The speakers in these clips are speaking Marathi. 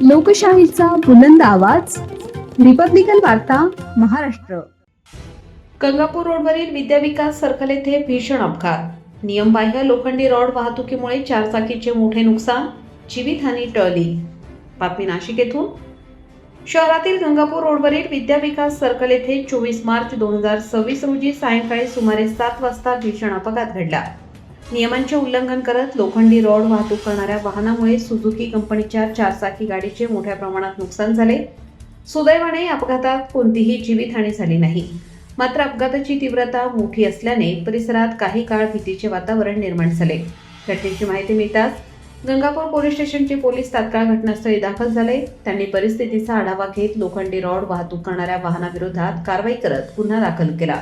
लोकशाहीचा बुलंद आवाज, रिपब्लिकन वार्ता, महाराष्ट्र. गंगापूर रोडवरील विद्याविकास सर्कल येथे भीषण अपघात. नियमबाह्य लोखंडी रॉड वाहतुकीमुळे चारचाकीचे मोठे नुकसान, जीवितहानी टळली. बातमी नाशिक येथून. शहरातील गंगापूर रोडवरील विद्याविकास सर्कल येथे 24 मार्च 2026 रोजी सायंकाळी सुमारे 7 वाजता भीषण अपघात घडला. नियमांचे उल्लंघन करत लोखंडी रॉड वाहतूक करणाऱ्या वाहनामुळे सुझुकी कंपनीच्या चारचाकी गाडीचे मोठ्या प्रमाणात नुकसान झाले. सुदैवाने या अपघातात कोणतीही जीवितहानी झाली नाही. मात्र अपघाताची तीव्रता मोठी असल्याने परिसरात काही काळ भीतीचे वातावरण निर्माण झाले. घटनेची माहिती मिळताच गंगापूर पोलीस स्टेशनचे पोलीस तात्काळ घटनास्थळी दाखल झाले. त्यांनी परिस्थितीचा आढावा घेत लोखंडी रॉड वाहतूक करणाऱ्या वाहनाविरोधात कारवाई करत गुन्हा दाखल केला.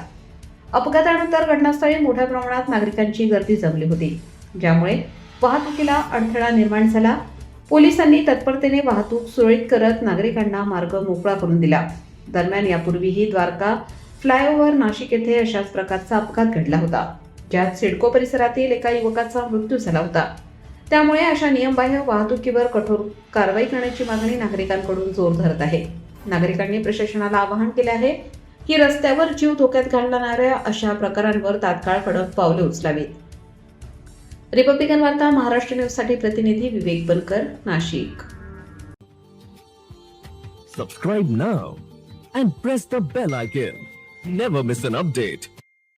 अपघातानंतर घटनास्थळी मोठ्या प्रमाणात नागरिकांची गर्दी जमली होती, ज्यामुळे वाहतुकीला अडथळा निर्माण झाला. पोलिसांनी तत्परतेने वाहतूक सुरळीत करत नागरिकांना मार्ग मोकळा करून दिला. दरम्यान यापूर्वीही द्वारका फ्लायओव्हर नाशिक येथे अशाच प्रकारचा अपघात घडला होता, ज्यात सिडको परिसरातील एका युवकाचा मृत्यू झाला होता. त्यामुळे अशा नियमबाह्य वाहतुकीवर कठोर कारवाई करण्याची मागणी नागरिकांकडून जोर धरत आहे. नागरिकांनी प्रशासनाला आवाहन केले आहे की रस्त्यावर जीव धोक्यात घालणाऱ्या अशा प्रकारांवर तात्काळ कडक पावले उचलावीत. रिपब्लिकन वार्ता महाराष्ट्र न्यूज साठी प्रतिनिधी विवेक बनकर, Nashik. Subscribe now and press the bell icon. Never miss an update.